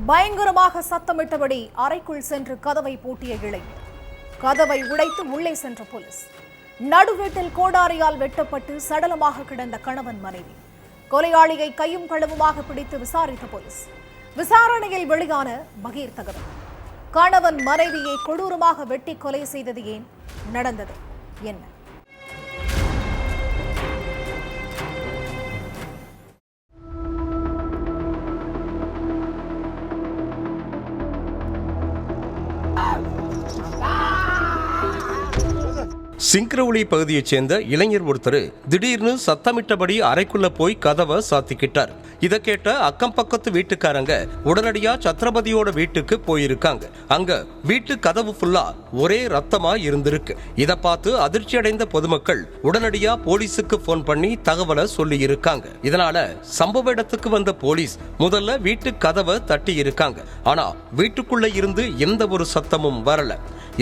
பயங்கரமாக சத்தமிட்டபடி அறைக்குள் சென்று கதவை பூட்டிய இளைஞர். கதவை உடைத்து உள்ளே சென்ற போலீஸ். நடுவீட்டில் கோடாரியால் வெட்டப்பட்டு சடலமாக கிடந்த கணவன் மனைவி. கொலையாளியை கையும் களவுமாக பிடித்து விசாரித்த போலீஸ். விசாரணையில் வெளியான பகீர் தகவல். கணவன் மனைவியை கொடூரமாக வெட்டி கொலை செய்தது ஏன்? நடந்தது என்ன? சிங்க்ரவுளி பகுதியைச் சேர்ந்த இளைஞர் ஒருத்தர் திடீர்னு சத்தமிட்டபடி அறைக்குள்ள போய் கதவை சாத்திக்கிட்டார். இதை கேட்ட அக்கம் பக்கத்து வீட்டுக்காரங்க உடனடியா சத்ரபதியோட வீட்டுக்கு போயிருக்காங்க. அங்க வீட்டு கதவு ஃபுல்லா ஒரே ரத்தமா இருந்திருக்கு. இதை பார்த்து அதிர்ச்சி அடைந்த பொதுமக்கள் உடனடியா போலீஸுக்கு போன் பண்ணி தகவலை சொல்லி இருக்காங்க. இதனால சம்பவ இடத்துக்கு வந்த போலீஸ் முதல்ல வீட்டு கதவை தட்டி இருக்காங்க. ஆனா வீட்டுக்குள்ள இருந்து எந்த ஒரு சத்தமும் வரல.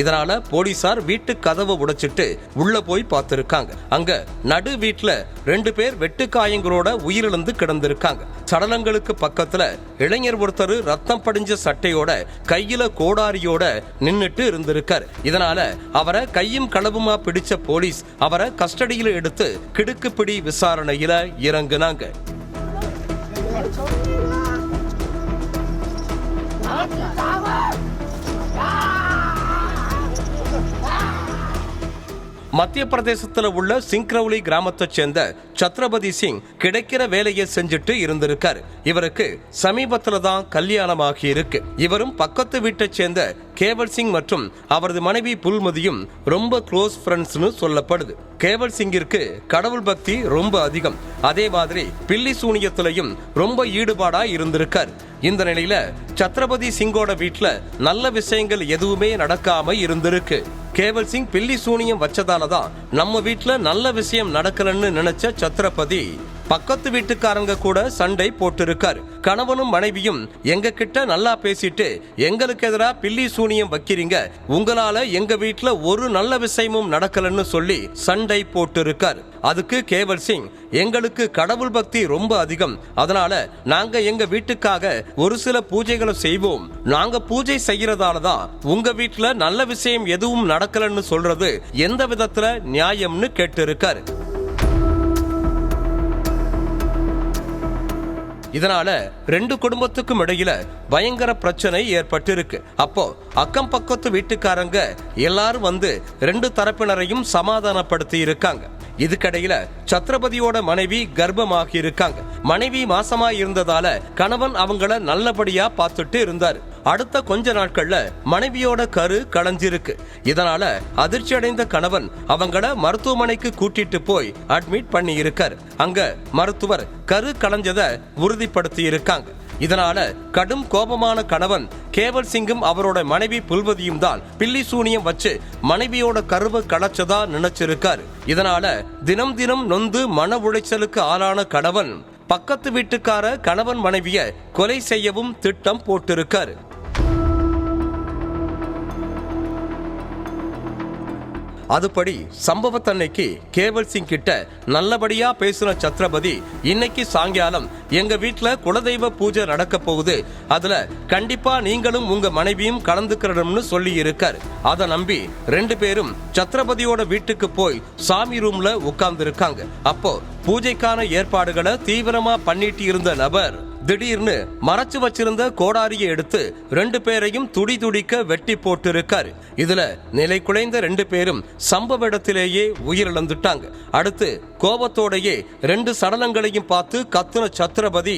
இதனால போலீசார் வீட்டு கதவை உடைச்சிட்டு உள்ள போய் பார்த்திருக்காங்க. அங்க நடு வீட்டுல 2 பேர் வெட்டு காயங்களோட உயிரிழந்து கிடந்திருக்காங்க. சடலங்களுக்கு பக்கத்துல இளைஞர் ஒருத்தர் ரத்தம் படிஞ்ச சட்டையோட கையில கோடாரியோட நின்னுட்டு இருந்திருக்காரு. இதனால அவரை கையும் களவுமா பிடிச்ச போலீஸ் அவரை கஸ்டடியில எடுத்து கிடுக்குப்பிடி விசாரணையில இறங்குனாங்க. மத்திய பிரதேசத்துல உள்ள சிங்க்ரவுளி கிராமத்தை சேர்ந்த சத்ரபதி சிங் கிடைக்கிற வேலையை செஞ்சுட்டு இருந்திருக்காரு. இவருக்கு சமீபத்துல தான் கல்யாணமாகி இருக்கு. இவரும் பக்கத்து வீட்டை சேர்ந்த கேவல் சிங் மற்றும் அவரது மனைவி புல்மதியும் ரொம்ப க்ளோஸ் ஃப்ரெண்ட்ஸ்னு சொல்லப்படுது. கேவல் சிங்கிற்கு கடவுள் பக்தி ரொம்ப அதிகம். அதே மாதிரி பில்லி சூனியத்திலையும் ரொம்ப ஈடுபாடா இருந்திருக்காரு. இந்த நிலையில சத்ரபதி சிங்கோட வீட்டுல நல்ல விஷயங்கள் எதுவுமே நடக்காம இருந்திருக்கு. கேவல் சிங் பில்லி சூனியம் வச்சதாலதான் நம்ம வீட்டுல நல்ல விஷயம் நடக்கலன்னு நினைச்ச சத்ரபதி பக்கத்து வீட்டுக்காரங்க கூட சண்டை போட்டிருக்காரு. கணவனும் மனைவியும் எங்க கிட்ட நல்லா பேசிட்டு எங்களுக்கு எதிராக பில்லி சூனியம் வைக்கிறீங்க, உங்களால எங்க வீட்டுல ஒரு நல்ல விஷயமும் நடக்கலன்னு சொல்லி சண்டை போட்டிருக்காரு. அதுக்கு கேவல் சிங், எங்களுக்கு கடவுள் பக்தி ரொம்ப அதிகம், அதனால நாங்க எங்க வீட்டுக்காக ஒரு சில பூஜைகளை செய்வோம். நாங்க பூஜை செய்யறதாலதான் உங்க வீட்டுல நல்ல விஷயம் எதுவும் நடக்கலன்னு சொல்றது எந்த விதத்துல நியாயம்னு கேட்டிருக்காரு. இதனால 2 குடும்பத்துக்கும் இடையில பயங்கர பிரச்சனை ஏற்பட்டிருக்கு. அப்போ அக்கம் பக்கத்து வீட்டுக்காரங்க எல்லாரும் வந்து 2 தரப்பினரையும் சமாதானப்படுத்தி இருக்காங்க. இதுக்கடையில சத்ரபதியோட மனைவி கர்ப்பமாகி இருக்காங்க. மனைவி மாசமா இருந்ததால கணவன் அவங்கள நல்லபடியா பார்த்துட்டு இருந்தாரு. அடுத்த கொஞ்ச நாட்கள்ல மனைவியோட கரு களைஞ்சிருக்கு. இதனால அதிர்ச்சி அடைந்த கணவன் அவங்கள மருத்துவமனைக்கு கூட்டிட்டு போய் அட்மிட் பண்ணி இருக்காரு. அங்க மருத்துவர் கரு களைஞ்சதை உறுதிப்படுத்தி இருக்காங்க. இதனால கடும் கோபமான கணவன் கேவல் சிங்கும் அவரோட மனைவி புல்வதியும் தான் பில்லி சூனியம் வச்சு மனைவியோட கருவை களைச்சதா நினைச்சிருக்காரு. இதனால தினம் தினம் நொந்து மன உளைச்சலுக்கு ஆளான கணவன் பக்கத்து வீட்டுக்கார கணவன் மனைவிய கொலை செய்யவும் திட்டம் போட்டிருக்காரு. அதுபடி சம்பவத்தன்னைக்கு கேவல் சிங் கிட்ட நல்லபடியா பேசின சத்ரபதி, இன்னைக்கு சாயங்காலம் எங்க வீட்டுல குலதெய்வ பூஜை நடக்க போகுது, அதுல கண்டிப்பா நீங்களும் உங்க மனைவியும் கலந்துக்கிறோம்னு சொல்லி இருக்காரு. அதை நம்பி 2 பேரும் சத்ரபதியோட வீட்டுக்கு போய் சாமி ரூம்ல உட்கார்ந்து இருக்காங்க. அப்போ பூஜைக்கான ஏற்பாடுகளை தீவிரமா பண்ணிட்டு இருந்த நபர் திடீர்னு மறைச்சு வச்சிருந்த கோடாரியை எடுத்து 2 பேரையும் துடி துடிக்க வெட்டி போட்டு இருக்காரு. இதுல நிலை குலைந்த 2 பேரும் சம்பவ இடத்திலேயே உயிரிழந்துட்டாங்க. அடுத்து கோபத்தோடையே 2 சடலங்களையும் பார்த்து கத்துன சத்ரபதி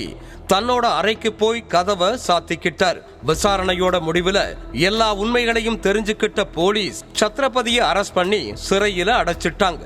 தன்னோட அறைக்கு போய் கதவை சாத்திக்கிட்டார். விசாரணையோட முடிவுல எல்லா உண்மைகளையும் தெரிஞ்சுக்கிட்ட போலீஸ் சத்ரபதியை அரெஸ்ட் பண்ணி சிறையில அடைச்சிட்டாங்க.